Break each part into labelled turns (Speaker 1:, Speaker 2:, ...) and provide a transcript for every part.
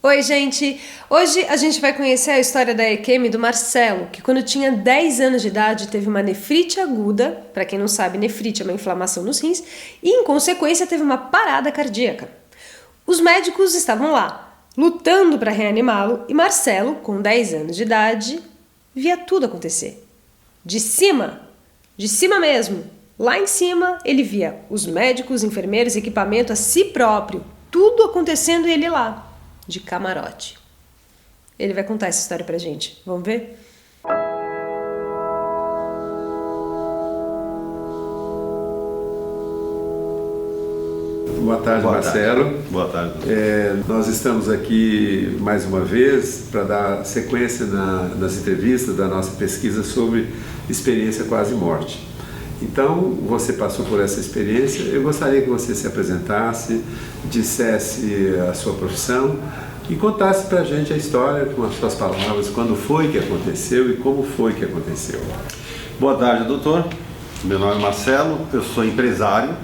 Speaker 1: Oi, gente! Hoje a gente vai conhecer a história da EQM do Marcelo, que quando tinha 10 anos de idade teve uma nefrite aguda, para quem não sabe, nefrite é uma inflamação nos rins, e em consequência teve uma parada cardíaca. Os médicos estavam lá, lutando para reanimá-lo, e Marcelo, com 10 anos de idade, via tudo acontecer. De cima mesmo, lá em cima ele via os médicos, enfermeiros, equipamento, a si próprio, tudo acontecendo e ele lá, de camarote. Ele vai contar essa história pra gente. Vamos ver?
Speaker 2: Boa tarde, Marcelo.
Speaker 3: Boa tarde.
Speaker 2: Nós estamos aqui mais uma vez para dar sequência nas entrevistas da nossa pesquisa sobre experiência quase morte. Então, você passou por essa experiência, eu gostaria que você se apresentasse, dissesse a sua profissão e contasse para a gente a história com as suas palavras, quando foi que aconteceu e como foi que aconteceu.
Speaker 3: Boa tarde, doutor. Meu nome é Marcelo, eu sou empresário,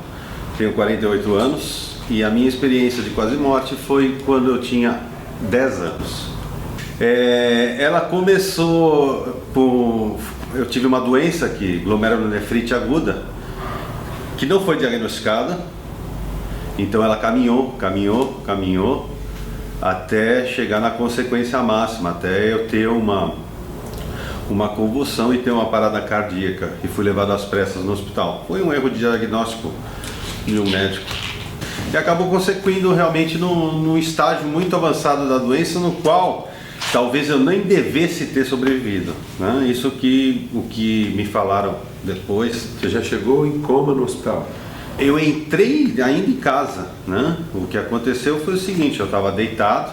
Speaker 3: tenho 48 anos e a minha experiência de quase morte foi quando eu tinha 10 anos. Ela começou com... Eu tive uma doença aqui, glomerulonefrite aguda, que não foi diagnosticada, então ela caminhou, até chegar na consequência máxima, até eu ter uma convulsão e ter uma parada cardíaca, e fui levado às pressas no hospital. Foi um erro de diagnóstico de um médico, e acabou consequindo realmente num estágio muito avançado da doença, no qual talvez eu nem devesse ter sobrevivido, né? Isso o que me falaram depois.
Speaker 2: Você já chegou em coma no hospital?
Speaker 3: Eu entrei ainda em casa, né? O que aconteceu foi o seguinte: eu estava deitado,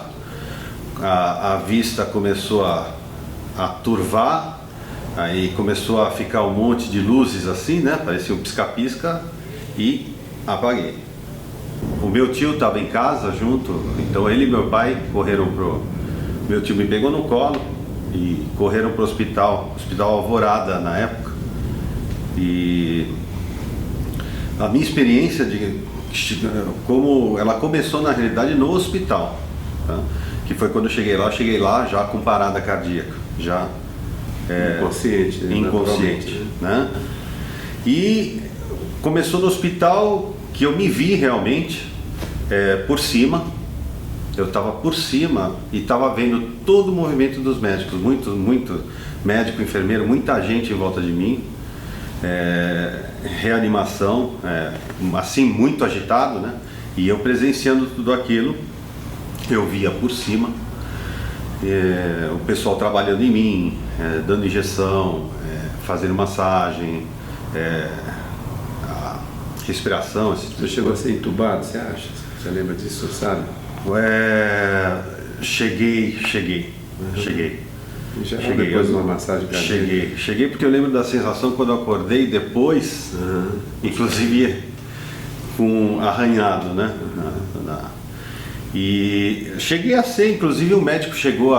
Speaker 3: a vista começou a turvar, aí começou a ficar um monte de luzes assim, né? Parecia um pisca-pisca, e apaguei. O meu tio estava em casa junto, então ele e meu pai correram meu tio me pegou no colo e correram para o hospital Alvorada na época. E a minha experiência de como ela começou na realidade no hospital, tá? Que foi quando eu cheguei lá já com parada cardíaca, já inconsciente, né? E começou no hospital, que eu me vi realmente por cima. Eu estava por cima e estava vendo todo o movimento dos médicos, muito médico, enfermeiro, muita gente em volta de mim, reanimação, assim, muito agitado, né? E eu presenciando tudo aquilo, eu via por cima, o pessoal trabalhando em mim, dando injeção, fazendo massagem, a respiração.
Speaker 2: Você chegou a ser entubado, você acha? Você lembra disso, sabe?
Speaker 3: Cheguei.
Speaker 2: Já depois de uma massagem cardíaca?
Speaker 3: Cheguei porque eu lembro da sensação quando eu acordei depois, inclusive com arranhado, né? E cheguei a ser, inclusive o médico chegou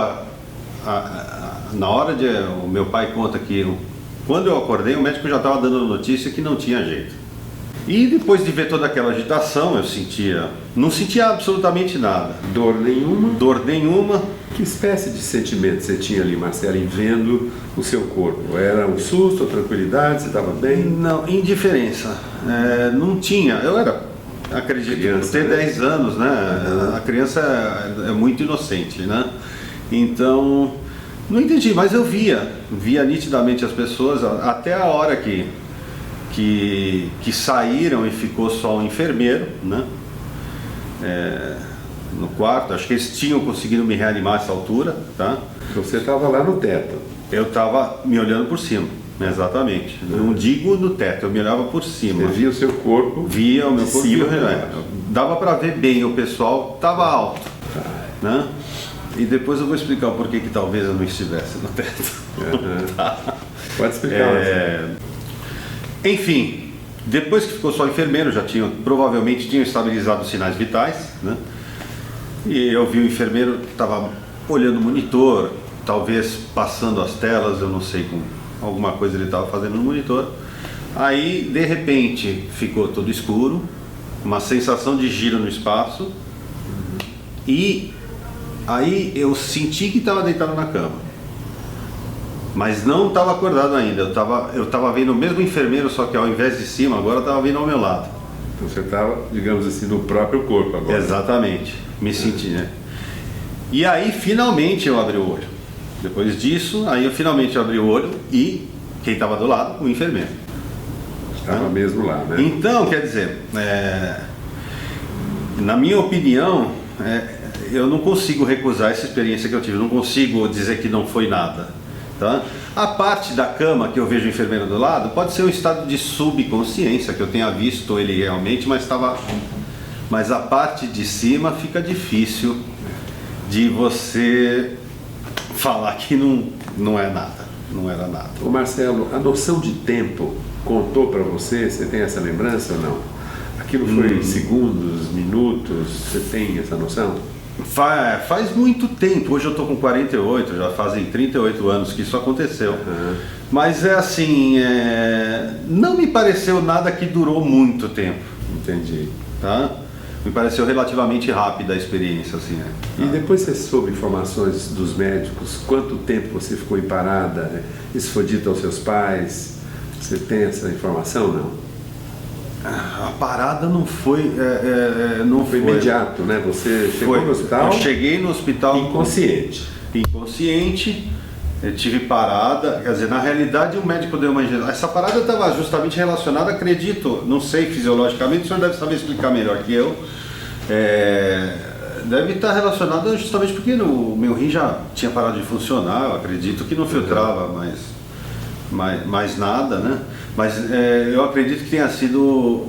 Speaker 3: na hora o meu pai conta que quando eu acordei o médico já estava dando notícia que não tinha jeito. E depois de ver toda aquela agitação, não sentia absolutamente nada.
Speaker 2: Dor nenhuma?
Speaker 3: Dor nenhuma.
Speaker 2: Que espécie de sentimento você tinha ali, Marcelo, em vendo o seu corpo? Era um susto, tranquilidade, você estava bem?
Speaker 3: Não, indiferença. Não tinha. Eu era, acredito, criança, ter 10 anos, né? A criança é muito inocente, né? Então, não entendi, mas eu via nitidamente as pessoas, até a hora que saíram e ficou só o enfermeiro, né? No quarto. Acho que eles tinham conseguido me reanimar a essa altura, tá?
Speaker 2: Você estava lá no teto?
Speaker 3: Eu estava me olhando por cima, exatamente. Não digo no teto, eu me olhava por cima.
Speaker 2: Você via o seu corpo?
Speaker 3: Via o meu corpo. Dava para ver bem, o pessoal estava alto, né? E depois eu vou explicar o porquê que talvez eu não estivesse no teto. Tá?
Speaker 2: Pode explicar.
Speaker 3: Enfim, depois que ficou só o enfermeiro, provavelmente tinham estabilizado os sinais vitais, né? E eu vi o enfermeiro, estava olhando o monitor, talvez passando as telas, eu não sei, com alguma coisa ele estava fazendo no monitor. Aí, de repente, ficou tudo escuro, uma sensação de giro no espaço, e Aí eu senti que estava deitado na cama, mas não estava acordado ainda. Eu estava vendo o mesmo enfermeiro, só que ao invés de cima, agora estava vindo ao meu lado.
Speaker 2: Então você estava, digamos assim, no próprio corpo agora.
Speaker 3: Exatamente, me senti, né? E aí finalmente eu abri o olho. Depois disso, aí eu finalmente abri o olho e quem estava do lado? O enfermeiro.
Speaker 2: Estava mesmo lá, né?
Speaker 3: Então, quer dizer, na minha opinião, eu não consigo recusar essa experiência que eu tive, não consigo dizer que não foi nada, tá? A parte da cama que eu vejo o enfermeiro do lado pode ser um estado de subconsciência, que eu tenha visto ele realmente, mas a parte de cima fica difícil de você falar que não é nada, não era nada.
Speaker 2: Ô Marcelo, a noção de tempo contou para você? Você tem essa lembrança ou não? Aquilo foi segundos, minutos, você tem essa noção?
Speaker 3: Faz muito tempo, hoje eu estou com 48, já fazem 38 anos que isso aconteceu. Mas é assim, não me pareceu nada que durou muito tempo.
Speaker 2: Entendi.
Speaker 3: Tá? Me pareceu relativamente rápida a experiência, assim, né?
Speaker 2: E depois você soube informações dos médicos, quanto tempo você ficou em parada, né? Isso foi dito aos seus pais? Você tem essa informação ou não?
Speaker 3: A parada não foi... não
Speaker 2: Foi imediato, né? Você chegou no hospital...
Speaker 3: Eu cheguei no hospital... Inconsciente, eu tive parada, quer dizer, na realidade o médico deu uma injeção. Essa parada estava justamente relacionada, acredito, não sei fisiologicamente, o senhor deve saber explicar melhor que eu, deve estar relacionada justamente porque o meu rim já tinha parado de funcionar, eu acredito que não filtrava mais nada, né? Mas eu acredito que tenha sido,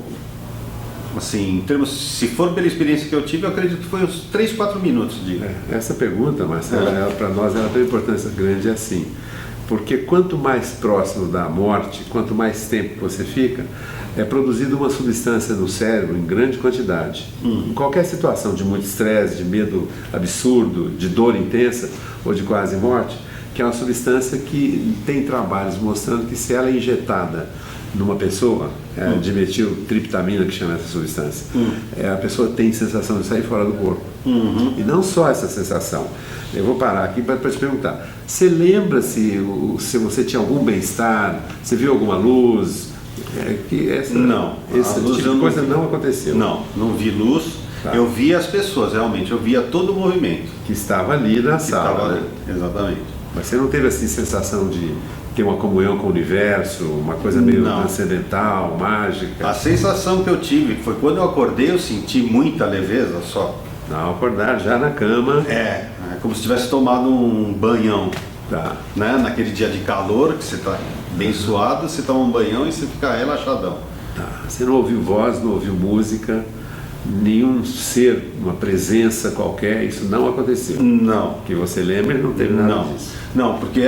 Speaker 3: assim, em termos, se for pela experiência que eu tive, eu acredito que foi uns 3, 4 minutos de...
Speaker 2: Essa pergunta, Marcelo, para nós ela tem uma importância grande assim, porque quanto mais próximo da morte, quanto mais tempo você fica, é produzida uma substância no cérebro em grande quantidade. Em qualquer situação de muito estresse, de medo absurdo, de dor intensa ou de quase morte, que é uma substância que tem trabalhos mostrando que se ela é injetada numa pessoa, dimetiltriptamina que chama essa substância, a pessoa tem sensação de sair fora do corpo. E não só essa sensação. Eu vou parar aqui para te perguntar, você lembra se você tinha algum bem-estar, você viu alguma luz?
Speaker 3: Não,
Speaker 2: esse tipo de coisa não aconteceu.
Speaker 3: Não vi luz. Tá. Eu via as pessoas, realmente, eu via todo o movimento.
Speaker 2: Que estava ali na sala, né?
Speaker 3: Exatamente.
Speaker 2: Mas você não teve assim sensação de ter uma comunhão com o universo, uma coisa meio transcendental, mágica?
Speaker 3: A sensação que eu tive foi quando eu acordei, eu senti muita leveza só.
Speaker 2: Não, acordar já na cama.
Speaker 3: É como se tivesse tomado um banhão.
Speaker 2: Tá.
Speaker 3: Né? Naquele dia de calor, que você está bem suado, você toma um banhão e você fica relaxadão.
Speaker 2: Tá. Você não ouviu voz, não ouviu música, nenhum ser, uma presença qualquer, isso não aconteceu?
Speaker 3: Não.
Speaker 2: Que você lembra, não teve nada disso?
Speaker 3: Não, porque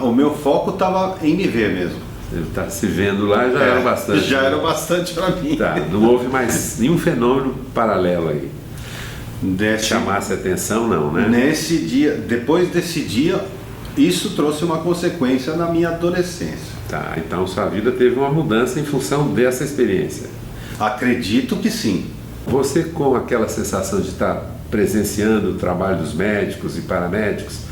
Speaker 3: o meu foco estava em me ver mesmo.
Speaker 2: Ele está se vendo lá, já era bastante.
Speaker 3: Já era bastante para mim.
Speaker 2: Tá, não houve mais nenhum fenômeno paralelo aí. Chamasse a atenção, não, né?
Speaker 3: Nesse dia, depois desse dia, isso trouxe uma consequência na minha adolescência.
Speaker 2: Tá, então sua vida teve uma mudança em função dessa experiência.
Speaker 3: Acredito que sim.
Speaker 2: Você, com aquela sensação de estar presenciando o trabalho dos médicos e paramédicos,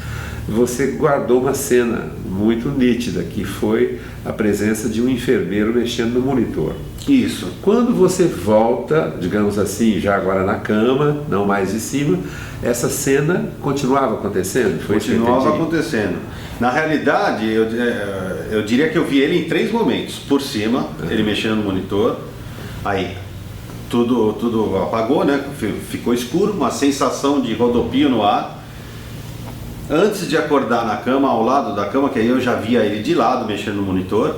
Speaker 2: você guardou uma cena muito nítida, que foi a presença de um enfermeiro mexendo no monitor.
Speaker 3: Isso.
Speaker 2: Quando você volta, digamos assim, já agora na cama, não mais de cima, essa cena continuava acontecendo?
Speaker 3: Continuava acontecendo. Na realidade, eu diria que eu vi ele em 3 momentos. Por cima, ele mexendo no monitor, aí tudo apagou, né? Ficou escuro, uma sensação de rodopio no ar. Antes de acordar na cama, ao lado da cama, que aí eu já via ele de lado mexendo no monitor.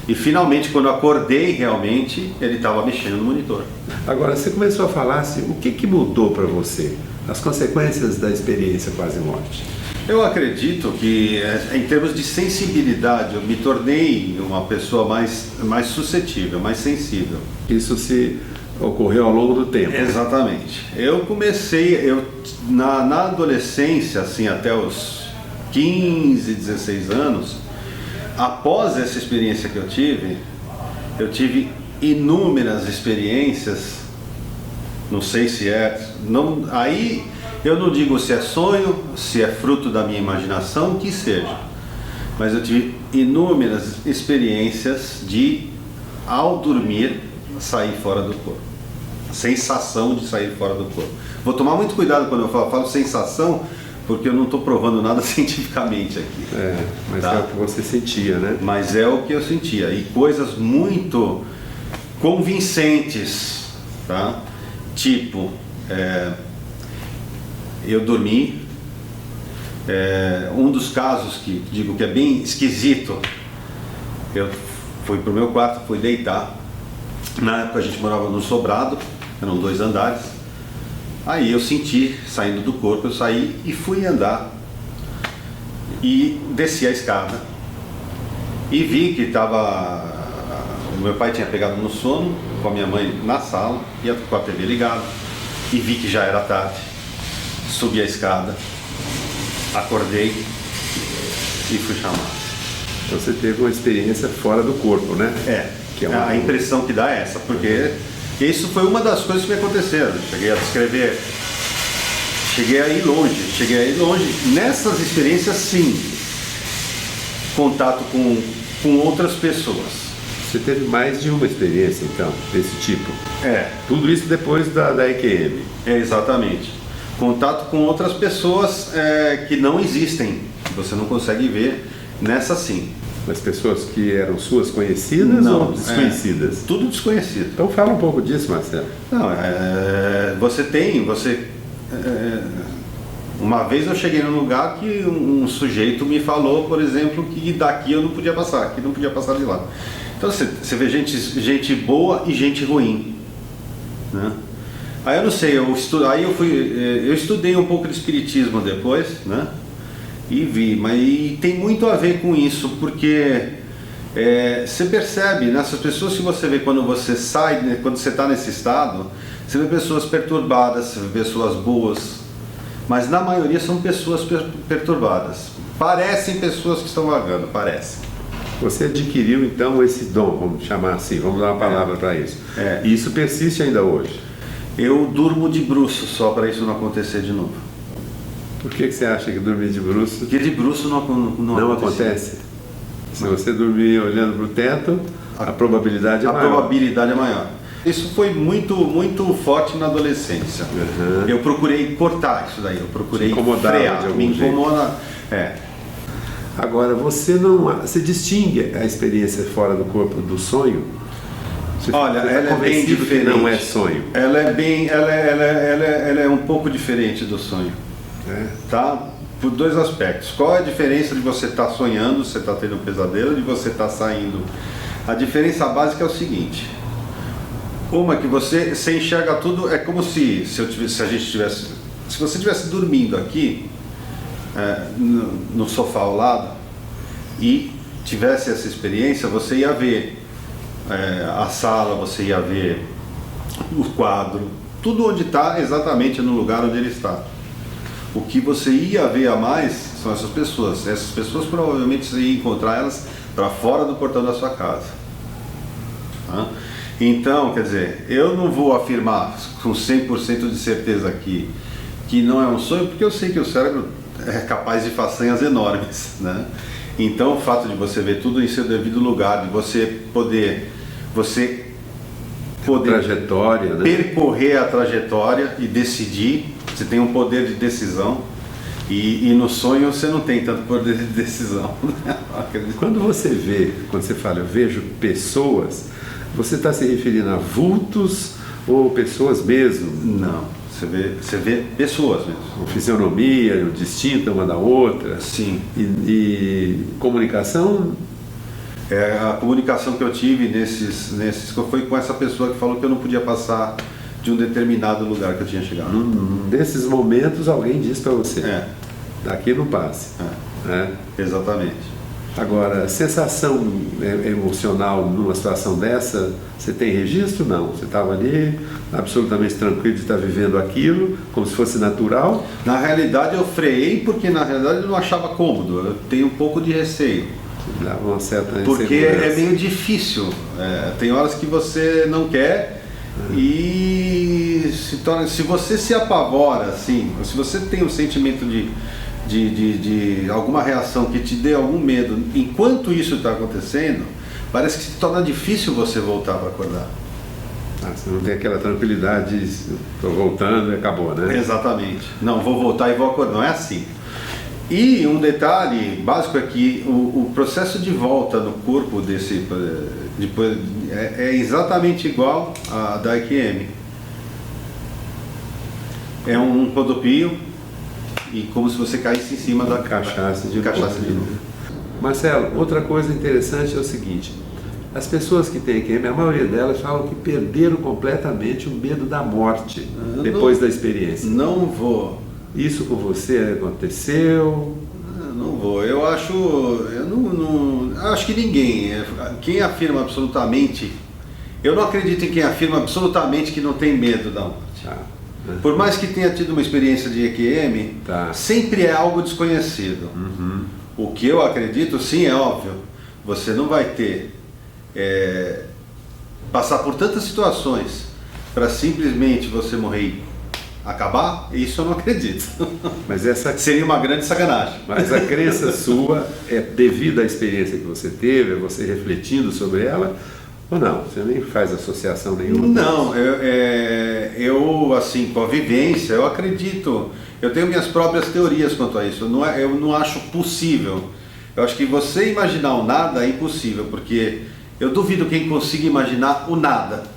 Speaker 3: E finalmente, quando eu acordei realmente, ele estava mexendo no monitor.
Speaker 2: Agora, você começou a falar assim, o que mudou para você? As consequências da experiência quase morte?
Speaker 3: Eu acredito que, em termos de sensibilidade, eu me tornei uma pessoa mais suscetível, mais sensível.
Speaker 2: Isso se ocorreu ao longo do tempo?
Speaker 3: Exatamente. Eu comecei, na adolescência, assim, até os 15, 16 anos, após essa experiência que eu tive inúmeras experiências, não sei se aí Eu não digo se é sonho, se é fruto da minha imaginação, o que seja. Mas eu tive inúmeras experiências de, ao dormir, sair fora do corpo. Sensação de sair fora do corpo. Vou tomar muito cuidado quando eu falo sensação, porque eu não estou provando nada cientificamente aqui.
Speaker 2: Mas
Speaker 3: tá?
Speaker 2: é o que você sentia, né?
Speaker 3: Mas é o que eu sentia. E coisas muito convincentes, tá? Tipo, eu dormi. Um dos casos que digo que é bem esquisito, eu fui pro meu quarto, fui deitar. Na época a gente morava no sobrado, eram 2 andares. Aí eu senti, saindo do corpo, eu saí e fui andar. E desci a escada. E vi que o meu pai tinha pegado no sono, com a minha mãe na sala, e com a TV ligada. E vi que já era tarde. Subi a escada, acordei e fui chamado.
Speaker 2: Então você teve uma experiência fora do corpo, né? Que é uma...
Speaker 3: A impressão que dá é essa, porque isso foi uma das coisas que me aconteceram. Cheguei a descrever, cheguei a ir longe. Nessas experiências, sim, contato com outras pessoas.
Speaker 2: Você teve mais de uma experiência, então, desse tipo?
Speaker 3: Tudo isso depois da EQM. Exatamente. Contato com outras pessoas que não existem, que você não consegue ver, nessa sim.
Speaker 2: Mas pessoas que eram suas conhecidas ou desconhecidas?
Speaker 3: Tudo desconhecido.
Speaker 2: Então fala um pouco disso, Marcelo.
Speaker 3: Não, uma vez eu cheguei num lugar que um sujeito me falou, por exemplo, que daqui eu não podia passar, que não podia passar de lá. Então você vê gente boa e gente ruim, né? Aí eu não sei, eu estudei um pouco de espiritismo depois, né? E vi, mas tem muito a ver com isso, porque você percebe nessas pessoas que você vê quando você sai, né, quando você está nesse estado, você vê pessoas perturbadas, você vê pessoas boas, mas na maioria são pessoas perturbadas. Parecem pessoas que estão vagando, parece.
Speaker 2: Você adquiriu então esse dom, vamos chamar assim, vamos dar uma palavra para isso. E isso persiste ainda hoje?
Speaker 3: Eu durmo de bruço só para isso não acontecer de novo.
Speaker 2: Por que você acha que dormir de bruço...
Speaker 3: Porque de bruço não
Speaker 2: acontece? Se você dormir olhando para o teto, a probabilidade é maior.
Speaker 3: A probabilidade é maior. Isso foi muito forte na adolescência. Eu procurei cortar isso daí, eu procurei frear. Me incomoda.
Speaker 2: Agora, você distingue a experiência fora do corpo do sonho?
Speaker 3: Olha, ela é bem diferente.
Speaker 2: Não é sonho.
Speaker 3: Ela é um pouco diferente do sonho. Tá? Por 2 aspectos. Qual é a diferença de você estar sonhando, você está tendo um pesadelo, de você estar saindo? A diferença básica é o seguinte: uma que você enxerga tudo, é como se você estivesse dormindo aqui no sofá ao lado e tivesse essa experiência, você ia ver a sala, você ia ver o quadro, tudo onde está, exatamente no lugar onde ele está. O que você ia ver a mais são essas pessoas. Essas pessoas provavelmente você ia encontrar elas para fora do portão da sua casa. Tá? Então, quer dizer, eu não vou afirmar com 100% de certeza aqui que não é um sonho, porque eu sei que o cérebro é capaz de façanhas enormes, né? Então o fato de você ver tudo em seu devido lugar, de você poder
Speaker 2: trajetória, né?
Speaker 3: Percorrer a trajetória e decidir, você tem um poder de decisão, e no sonho você não tem tanto poder de decisão.
Speaker 2: Quando você fala, eu vejo pessoas, você está se referindo a vultos ou pessoas mesmo?
Speaker 3: Não, você vê pessoas mesmo.
Speaker 2: Com fisionomia distinta uma da outra?
Speaker 3: Sim.
Speaker 2: E comunicação?
Speaker 3: A comunicação que eu tive foi com essa pessoa que falou que eu não podia passar de um determinado lugar que eu tinha chegado.
Speaker 2: Nesses momentos alguém diz para você, daqui não passe.
Speaker 3: Exatamente.
Speaker 2: Agora, sensação emocional numa situação dessa, você tem registro? Não. Você estava ali absolutamente tranquilo de estar vivendo aquilo, como se fosse natural?
Speaker 3: Na realidade eu freiei porque na realidade eu não achava cômodo, eu tenho um pouco de receio.
Speaker 2: Dava uma certa
Speaker 3: porque é meio difícil, tem horas que você não quer e se torna, se você se apavora, assim, se você tem um sentimento de alguma reação que te dê algum medo, enquanto isso está acontecendo, parece que se torna difícil você voltar para acordar.
Speaker 2: Você não tem aquela tranquilidade, estou voltando e acabou, né?
Speaker 3: Exatamente. Não, vou voltar e vou acordar. Não é assim. E um detalhe básico é que o processo de volta no corpo depois é exatamente igual a da EQM. É um rodopio e como se você caísse em cima da
Speaker 2: cachaça de
Speaker 3: novo.
Speaker 2: Marcelo, outra coisa interessante é o seguinte: as pessoas que têm EQM, a maioria delas falam que perderam completamente o medo da morte depois da experiência.
Speaker 3: Não vou.
Speaker 2: Isso com você aconteceu?
Speaker 3: Não vou. Eu acho que ninguém. Quem afirma absolutamente. Eu não acredito em quem afirma absolutamente que não tem medo da morte. Por mais que tenha tido uma experiência de EQM, sempre é algo desconhecido. O que eu acredito, sim, é óbvio. Você não vai ter. Passar por tantas situações para simplesmente você morrer. Acabar? Isso eu não acredito.
Speaker 2: Mas essa
Speaker 3: seria uma grande sacanagem.
Speaker 2: Mas a crença sua é devido à experiência que você teve, é você refletindo sobre ela, ou não? Você nem faz associação nenhuma?
Speaker 3: Não, eu assim, com a vivência, eu acredito. Eu tenho minhas próprias teorias quanto a isso. Eu não acho possível. Eu acho que você imaginar o nada é impossível, porque eu duvido quem consiga imaginar o nada.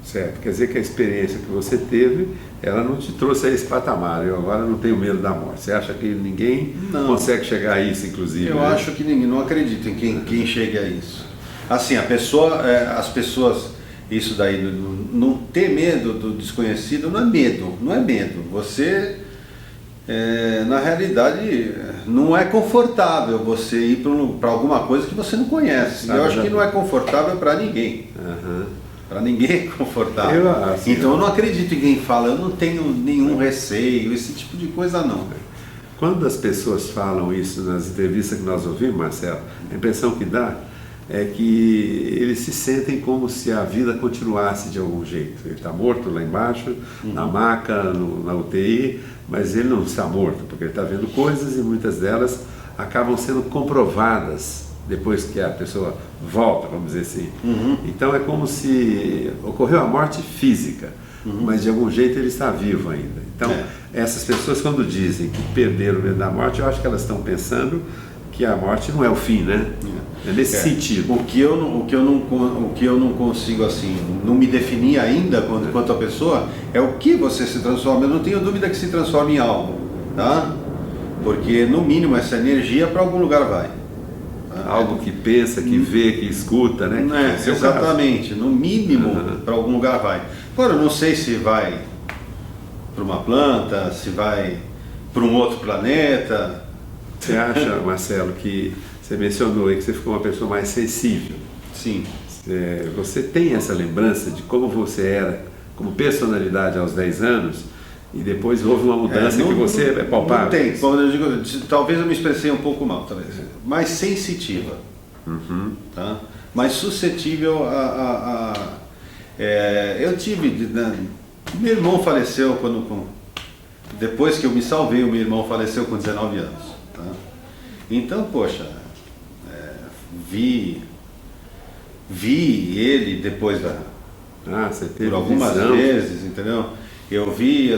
Speaker 2: Certo, quer dizer que a experiência que você teve, ela não te trouxe a esse patamar. Eu agora não tenho medo da morte. Você acha que ninguém consegue chegar a isso, inclusive?
Speaker 3: Eu acho que ninguém, não acredito em quem chegue a isso. Assim, as pessoas, isso daí, não ter medo do desconhecido não é medo. Você, na realidade, não é confortável você ir para alguma coisa que você não conhece. Eu acho que não é confortável para ninguém. Para ninguém é confortável. Então eu não acredito em quem fala, eu não tenho nenhum receio, esse tipo de coisa não.
Speaker 2: Quando as pessoas falam isso nas entrevistas que nós ouvimos, Marcelo, a impressão que dá é que eles se sentem como se a vida continuasse de algum jeito. Ele está morto lá embaixo, na maca, na UTI, mas ele não está morto, porque ele está vendo coisas e muitas delas acabam sendo comprovadas depois que a pessoa volta, vamos dizer assim. Então é como se ocorreu a morte física, mas de algum jeito ele está vivo ainda. Então essas pessoas, quando dizem que perderam o medo da morte, eu acho que elas estão pensando que a morte não é o fim, né? É nesse sentido.
Speaker 3: O que eu não consigo, assim, não me definir ainda quanto a pessoa, é o que você se transforma. Eu não tenho dúvida que se transforma em algo, tá? Porque no mínimo essa energia para algum lugar vai.
Speaker 2: Algo que pensa, que vê, que escuta, né? Que
Speaker 3: exatamente, no mínimo para algum lugar vai. Agora, eu não sei se vai para uma planta, se vai para um outro planeta.
Speaker 2: Você acha, Marcelo, que você mencionou aí que você ficou uma pessoa mais sensível?
Speaker 3: Sim.
Speaker 2: Você tem essa lembrança de como você era como personalidade aos 10 anos? E depois houve uma mudança que você é palpável?
Speaker 3: Não tem. Quando eu digo, talvez eu me expressei um pouco mal, talvez. Mais sensitiva. Tá? Mais suscetível eu tive... Meu irmão faleceu depois que eu me salvei, o meu irmão faleceu com 19 anos. Tá? Então, poxa, vi ele depois
Speaker 2: você teve
Speaker 3: por algumas
Speaker 2: visão.
Speaker 3: vezes, entendeu? Eu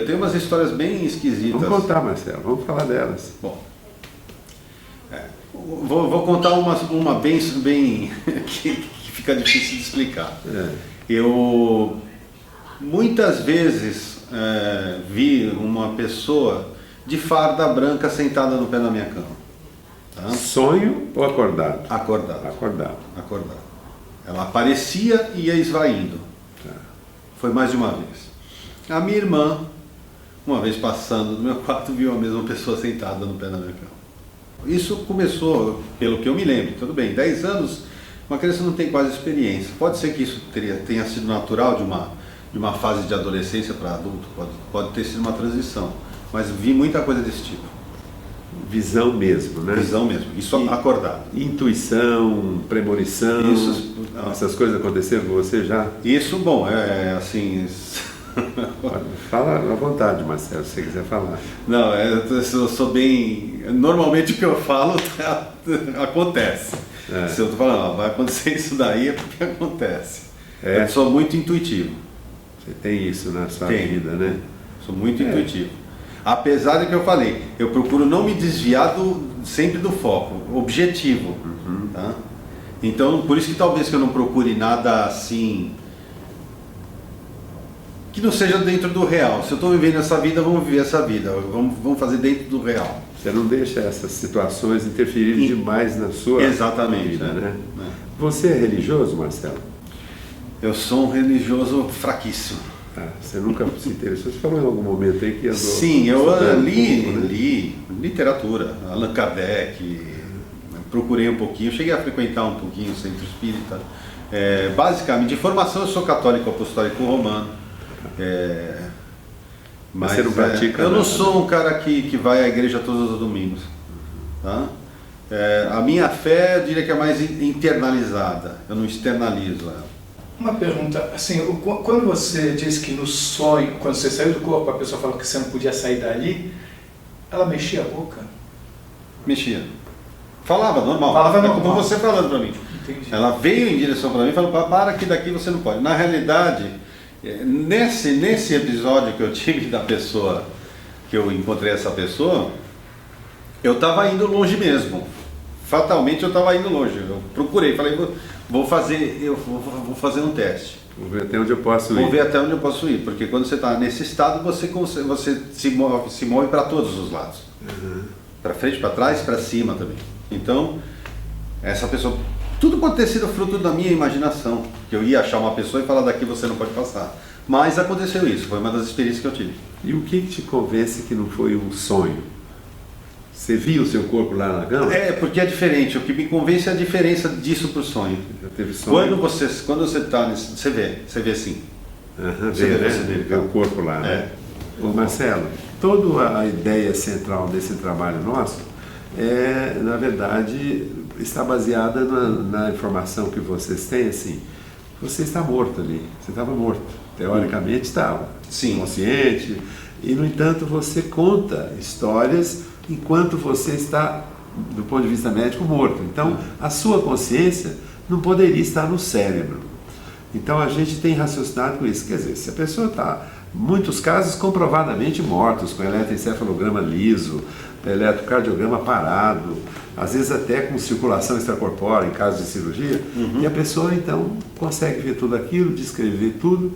Speaker 3: tenho umas histórias bem esquisitas.
Speaker 2: Vamos contar, Marcelo, vamos falar delas.
Speaker 3: Bom, vou contar uma bem que fica difícil de explicar. Eu muitas vezes vi uma pessoa de farda branca sentada no pé da minha cama. Tá?
Speaker 2: Sonho ou acordado?
Speaker 3: Acordado. Ela aparecia e ia esvaindo. Foi mais de uma vez. A minha irmã, uma vez passando no meu quarto, viu a mesma pessoa sentada no pé da minha cama. Isso começou, pelo que eu me lembro, tudo bem, 10 anos, uma criança não tem quase experiência. Pode ser que isso tenha sido natural de uma fase de adolescência para adulto, pode ter sido uma transição, mas vi muita coisa desse tipo.
Speaker 2: Visão mesmo, né?
Speaker 3: Visão mesmo, isso acordado.
Speaker 2: Intuição, premonição, essas coisas aconteceram com você já?
Speaker 3: Isso, bom, assim,
Speaker 2: Fala à vontade, Marcelo, se você quiser falar.
Speaker 3: Não, eu sou bem... Normalmente o que eu falo acontece. Se eu estou falando, vai acontecer isso daí, é porque acontece. Eu sou muito intuitivo.
Speaker 2: Você tem isso na sua vida, né?
Speaker 3: Sou muito intuitivo. Apesar de que eu falei, eu procuro não me desviar sempre do foco, objetivo. Tá? Então, por isso que talvez que eu não procure nada assim, que não seja dentro do real. Se eu estou vivendo essa vida, vamos viver essa vida. Vamos fazer dentro do real.
Speaker 2: Você não deixa essas situações interferirem demais na sua
Speaker 3: vida,
Speaker 2: né? Você é religioso, Marcelo?
Speaker 3: Eu sou um religioso fraquíssimo.
Speaker 2: Você nunca se interessou? Você falou em algum momento aí que andou...
Speaker 3: Sim, eu li literatura, Allan Kardec, procurei um pouquinho, cheguei a frequentar um pouquinho o centro espírita. Basicamente, de formação eu sou católico apostólico romano.
Speaker 2: Mas você não pratica
Speaker 3: eu não
Speaker 2: nada,
Speaker 3: sou um cara que vai à igreja todos os domingos. Tá? A minha fé, eu diria que é mais internalizada, eu não externalizo ela.
Speaker 4: Uma pergunta, assim, quando você disse que no sonho, quando você saiu do corpo, a pessoa falou que você não podia sair dali, ela mexia a boca?
Speaker 3: Mexia. Falava normal.
Speaker 4: Falava normal.
Speaker 3: Como você falando para mim.
Speaker 4: Entendi.
Speaker 3: Ela veio em direção para mim e falou, para que daqui você não pode. Na realidade, nesse episódio que eu tive da pessoa, que eu encontrei essa pessoa, eu estava indo longe mesmo. Fatalmente eu estava indo longe. Eu procurei, falei, vou fazer um teste.
Speaker 2: Vou ver até onde eu posso ir.
Speaker 3: Vou ver até onde eu posso ir, porque quando você está nesse estado, você se move para todos os lados. Para frente, para trás, para cima também. Então, essa pessoa, tudo pode ter sido fruto da minha imaginação, que eu ia achar uma pessoa e falar, daqui você não pode passar. Mas aconteceu isso, foi uma das experiências que eu tive.
Speaker 2: E o que te convence que não foi um sonho? Você viu o seu corpo lá na cama?
Speaker 3: Porque é diferente. O que me convence é a diferença disso para o sonho.
Speaker 2: Já teve sonho?
Speaker 3: Quando você está nesse... Você vê assim.
Speaker 2: Você vê o corpo lá, né? Ô Marcelo, toda a ideia central desse trabalho nosso na verdade, está baseada na informação que vocês têm, assim, você está morto ali, você estava morto, teoricamente estava, consciente, e no entanto você conta histórias enquanto você está, do ponto de vista médico, morto. Então, a sua consciência não poderia estar no cérebro. Então, a gente tem raciocinado com isso. Quer dizer, se a pessoa está, muitos casos, comprovadamente mortos, com eletroencefalograma liso, eletrocardiograma parado, às vezes até com circulação extracorpórea, em caso de cirurgia, e a pessoa, então, consegue ver tudo aquilo, descrever tudo.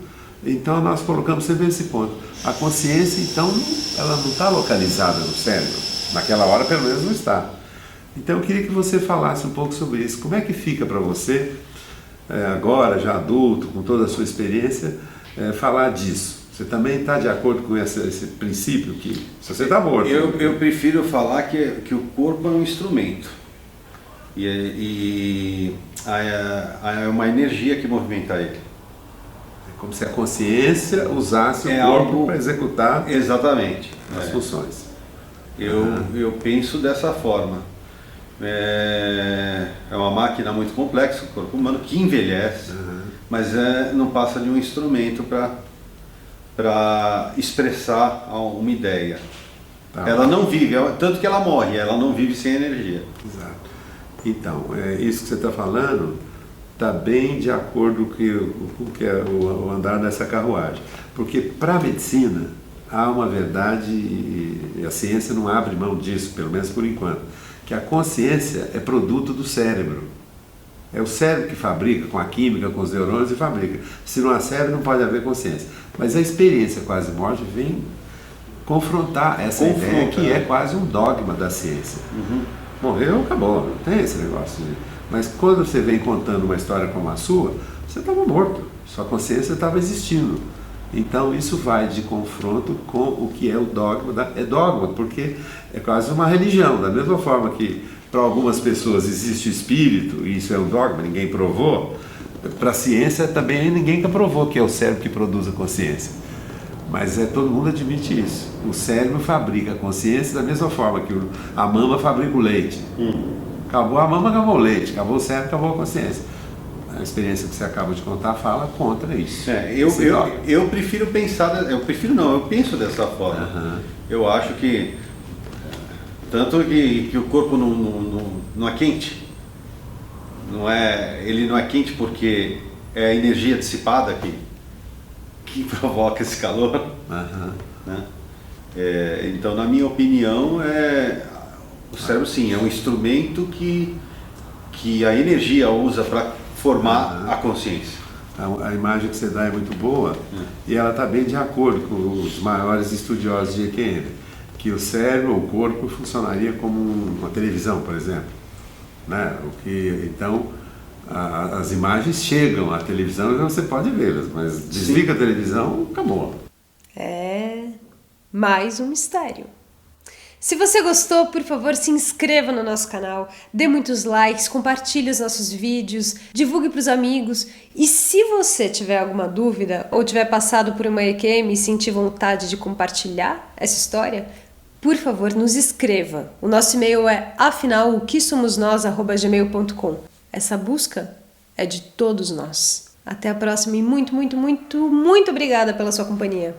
Speaker 2: Então, nós colocamos sempre esse ponto. A consciência, então, ela não está localizada no cérebro. Naquela hora, pelo menos, não está. Então, eu queria que você falasse um pouco sobre isso. Como é que fica para você, agora, já adulto, com toda a sua experiência, falar disso? Você também está de acordo com esse princípio que se você está morto?
Speaker 3: Eu prefiro falar que o corpo é um instrumento. E é uma energia que movimenta ele.
Speaker 2: É como se a consciência usasse o corpo para executar as funções.
Speaker 3: Eu penso dessa forma. É uma máquina muito complexa, o corpo humano, que envelhece, mas não passa de um instrumento para expressar uma ideia. Ela não vive, tanto que ela morre, ela não vive sem energia.
Speaker 2: Exato. Então, isso que você está falando está bem de acordo com o que é o andar dessa carruagem. Porque para a medicina há uma verdade, e a ciência não abre mão disso, pelo menos por enquanto, que a consciência é produto do cérebro. É o cérebro que fabrica, com a química, com os neurônios, e fabrica. Se não há cérebro, não pode haver consciência. Mas a experiência quase morte vem confrontar essa ideia que é quase um dogma da ciência. Morreu, acabou, não tem esse negócio. Mas quando você vem contando uma história como a sua, você estava morto, sua consciência estava existindo. Então isso vai de confronto com o que é o dogma. É dogma porque é quase uma religião, da mesma forma que para algumas pessoas existe o espírito, e isso é um dogma, ninguém provou. Para a ciência também ninguém provou que é o cérebro que produz a consciência. Mas todo mundo admite isso. O cérebro fabrica a consciência da mesma forma que a mama fabrica o leite. Acabou a mama, acabou o leite. Acabou o cérebro, acabou a consciência. a experiência que você acaba de contar fala contra isso.
Speaker 3: Eu prefiro pensar, eu penso dessa forma.
Speaker 2: Uhum.
Speaker 3: Eu acho que, tanto que o corpo não é quente, ele não é quente porque é a energia dissipada que provoca esse calor.
Speaker 2: Uhum.
Speaker 3: Né? Então, na minha opinião, o cérebro sim é um instrumento que a energia usa para formar a consciência.
Speaker 2: A imagem que você dá é muito boa e ela está bem de acordo com os maiores estudiosos de EQM, que o cérebro, o corpo, funcionaria como uma televisão, por exemplo. Né? Então, as imagens chegam à televisão e você pode vê-las, mas desliga a televisão, acabou.
Speaker 1: Mais um mistério. Se você gostou, por favor, se inscreva no nosso canal, dê muitos likes, compartilhe os nossos vídeos, divulgue para os amigos. E se você tiver alguma dúvida ou tiver passado por uma EQM e sentir vontade de compartilhar essa história, por favor, nos escreva. O nosso e-mail é afinal-o-que-somos-nós@gmail.com. Essa busca é de todos nós. Até a próxima e muito, muito, muito, muito obrigada pela sua companhia.